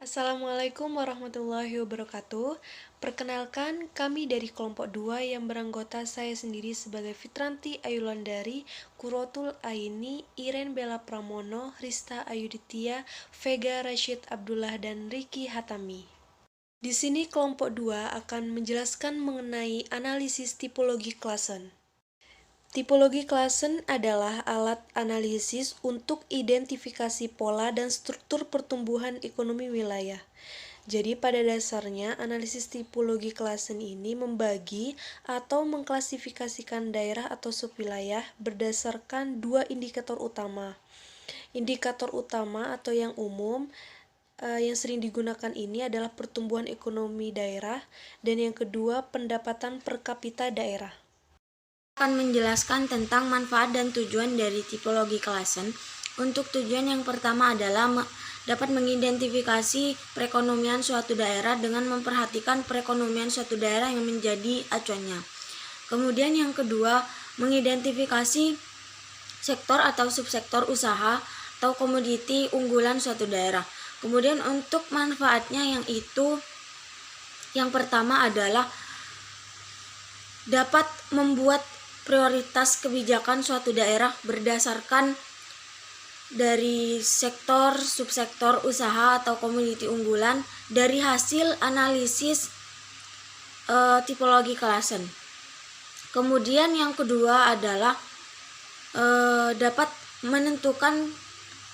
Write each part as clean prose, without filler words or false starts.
Assalamualaikum warahmatullahi wabarakatuh. Perkenalkan, kami dari kelompok 2 yang beranggota saya sendiri sebagai Fitranti Ayulandari, Kurotul Aini, Iren Bella Pramono, Rista Ayuditya, Vega Rashid Abdullah, dan Riki Hatami. Di sini kelompok 2 akan menjelaskan mengenai analisis tipologi klasen. Tipologi klasen adalah alat analisis untuk identifikasi pola dan struktur pertumbuhan ekonomi wilayah. Jadi pada dasarnya analisis tipologi klasen ini membagi atau mengklasifikasikan daerah atau subwilayah berdasarkan dua indikator utama. Indikator utama atau yang umum yang sering digunakan ini adalah pertumbuhan ekonomi daerah, dan yang kedua pendapatan per kapita daerah. Akan menjelaskan tentang manfaat dan tujuan dari tipologi klasen. Untuk tujuan yang pertama adalah dapat mengidentifikasi perekonomian suatu daerah dengan memperhatikan perekonomian suatu daerah yang menjadi acuannya. Kemudian yang kedua, mengidentifikasi sektor atau subsektor usaha atau komoditi unggulan suatu daerah. Kemudian untuk manfaatnya yang pertama adalah dapat membuat prioritas kebijakan suatu daerah berdasarkan dari sektor, subsektor usaha atau komoditi unggulan dari hasil analisis tipologi klasen. Kemudian yang kedua adalah dapat menentukan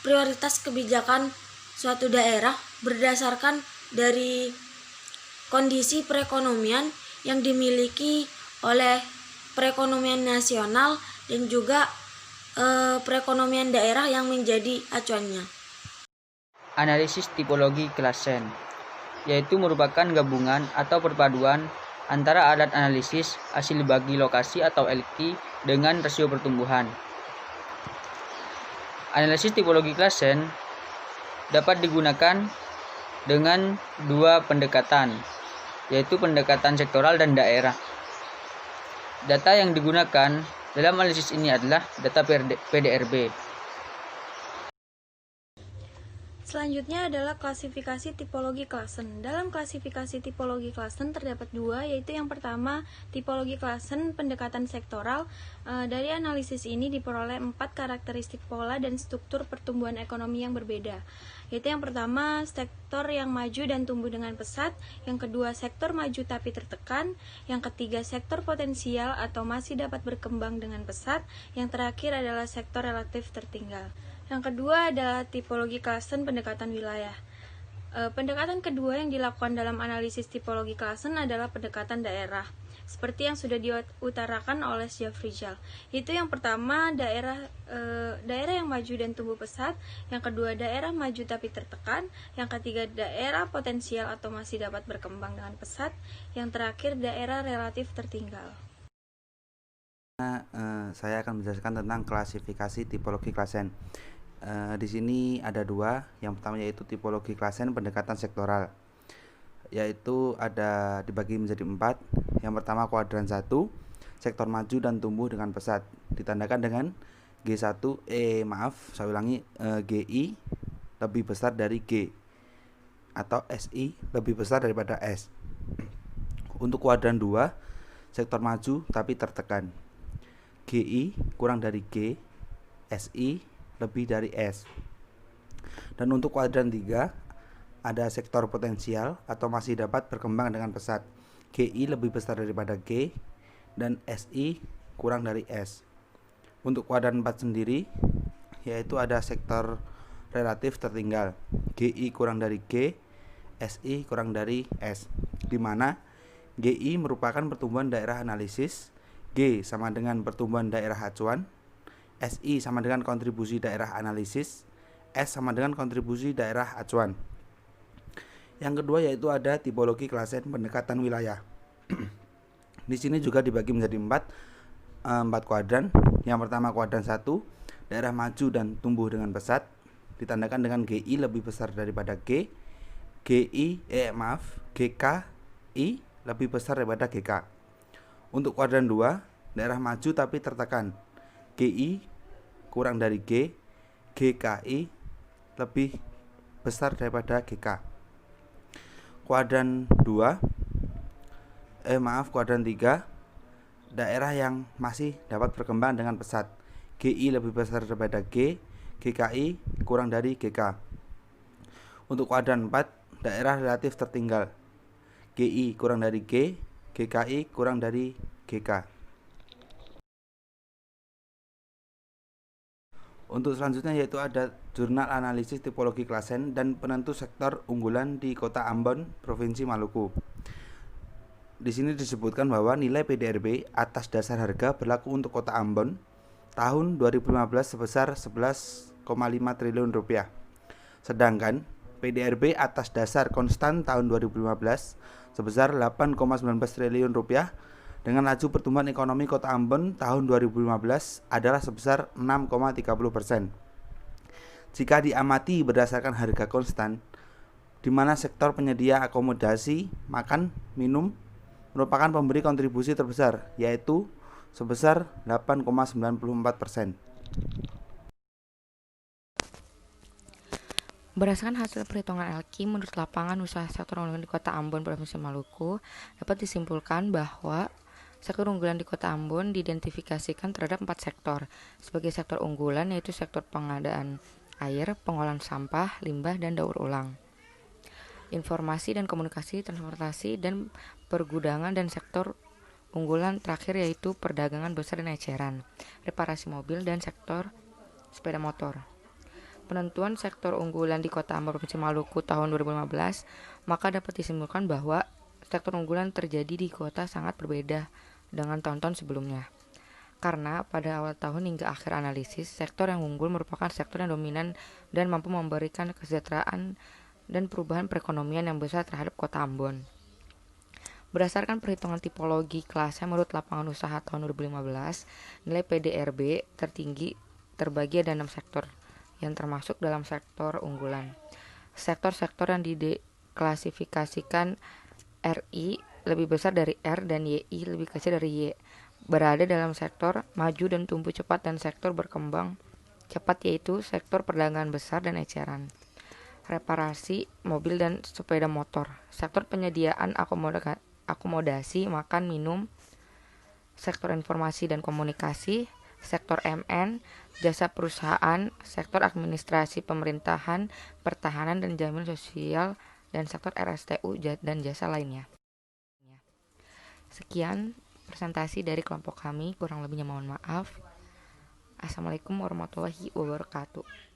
prioritas kebijakan suatu daerah berdasarkan dari kondisi perekonomian yang dimiliki oleh perekonomian nasional dan juga perekonomian daerah yang menjadi acuannya. Analisis tipologi klasen, yaitu merupakan gabungan atau perpaduan antara alat analisis hasil bagi lokasi atau LQ dengan rasio pertumbuhan. Analisis tipologi klasen dapat digunakan dengan dua pendekatan, yaitu pendekatan sektoral dan daerah. Data yang digunakan dalam analisis ini adalah data PDRB. Selanjutnya adalah klasifikasi tipologi klasen. Dalam klasifikasi tipologi klasen terdapat dua, yaitu yang pertama tipologi klasen pendekatan sektoral. Dari analisis ini diperoleh 4 karakteristik pola dan struktur pertumbuhan ekonomi yang berbeda, yaitu yang pertama sektor yang maju dan tumbuh dengan pesat, yang kedua sektor maju tapi tertekan, yang ketiga sektor potensial atau masih dapat berkembang dengan pesat, yang terakhir adalah sektor relatif tertinggal. Yang kedua adalah tipologi klasen pendekatan wilayah. Pendekatan kedua yang dilakukan dalam analisis tipologi klasen adalah pendekatan daerah, seperti yang sudah diutarakan oleh Syafrizal. Itu yang pertama daerah yang maju dan tumbuh pesat, yang kedua daerah maju tapi tertekan, yang ketiga daerah potensial atau masih dapat berkembang dengan pesat, yang terakhir daerah relatif tertinggal. Saya akan menjelaskan tentang klasifikasi tipologi klasen. Di sini ada dua. Yang pertama yaitu tipologi klasen pendekatan sektoral, yaitu ada dibagi menjadi 4. Yang pertama kuadran 1, sektor maju dan tumbuh dengan pesat, ditandakan dengan GI lebih besar dari G atau SI lebih besar daripada S. Untuk kuadran 2, sektor maju tapi tertekan, GI kurang dari G, SI lebih dari S. Dan untuk kuadran 3 ada sektor potensial atau masih dapat berkembang dengan pesat, GI lebih besar daripada G dan SI kurang dari S. Untuk kuadran 4 sendiri yaitu ada sektor relatif tertinggal, GI kurang dari G, SI kurang dari S, di mana GI merupakan pertumbuhan daerah analisis, G sama dengan pertumbuhan daerah acuan, SI sama dengan kontribusi daerah analisis, S sama dengan kontribusi daerah acuan. Yang kedua yaitu ada tipologi klasen pendekatan wilayah. Di sini juga dibagi menjadi 4 kuadran. Yang pertama kuadran 1, daerah maju dan tumbuh dengan pesat, ditandakan dengan GI lebih besar daripada G, GKI lebih besar daripada GK. Untuk kuadran 2, daerah maju tapi tertekan, GI kurang dari G, GKI lebih besar daripada GK. Kuadran 3, daerah yang masih dapat berkembang dengan pesat. GI lebih besar daripada G, GKI kurang dari GK. Untuk kuadran 4, daerah relatif tertinggal. GI kurang dari G, GKI kurang dari GK. Untuk selanjutnya yaitu ada jurnal analisis tipologi klasen dan penentu sektor unggulan di Kota Ambon, Provinsi Maluku. Di sini disebutkan bahwa nilai PDRB atas dasar harga berlaku untuk Kota Ambon tahun 2015 sebesar 11,5 triliun rupiah. Sedangkan PDRB atas dasar konstan tahun 2015 sebesar 8,19 triliun rupiah dengan laju pertumbuhan ekonomi Kota Ambon tahun 2015 adalah sebesar 6,30%. Jika diamati berdasarkan harga konstan, di mana sektor penyedia akomodasi, makan, minum merupakan pemberi kontribusi terbesar, yaitu sebesar 8,94%. Berdasarkan hasil perhitungan LQ, menurut lapangan usaha sektor unggulan di Kota Ambon, Provinsi Maluku, dapat disimpulkan bahwa sektor unggulan di Kota Ambon diidentifikasikan terhadap 4 sektor. Sebagai sektor unggulan yaitu sektor pengadaan air, pengolahan sampah, limbah, dan daur ulang. Informasi dan komunikasi, transportasi, dan pergudangan, dan sektor unggulan terakhir yaitu perdagangan besar dan eceran, reparasi mobil, dan sektor sepeda motor. Penentuan sektor unggulan di Kota Ambon, Provinsi Maluku tahun 2015, maka dapat disimpulkan bahwa sektor unggulan terjadi di kota sangat berbeda dengan tahun-tahun sebelumnya. Karena pada awal tahun hingga akhir analisis, sektor yang unggul merupakan sektor yang dominan dan mampu memberikan kesejahteraan dan perubahan perekonomian yang besar terhadap Kota Ambon. Berdasarkan perhitungan tipologi klasen menurut lapangan usaha tahun 2015, nilai PDRB tertinggi terbagi ada 6 sektor yang termasuk dalam sektor unggulan. Sektor-sektor yang diklasifikasikan RI lebih besar dari R dan YI lebih kecil dari Y berada dalam sektor maju dan tumbuh cepat dan sektor berkembang cepat yaitu sektor perdagangan besar dan eceran, reparasi mobil dan sepeda motor, sektor penyediaan akomodasi, makan, minum, sektor informasi dan komunikasi, sektor MN, jasa perusahaan, sektor administrasi pemerintahan, pertahanan dan jaminan sosial, dan sektor RSTU dan jasa lainnya. Sekian presentasi dari kelompok kami, kurang lebihnya mohon maaf. Assalamualaikum warahmatullahi wabarakatuh.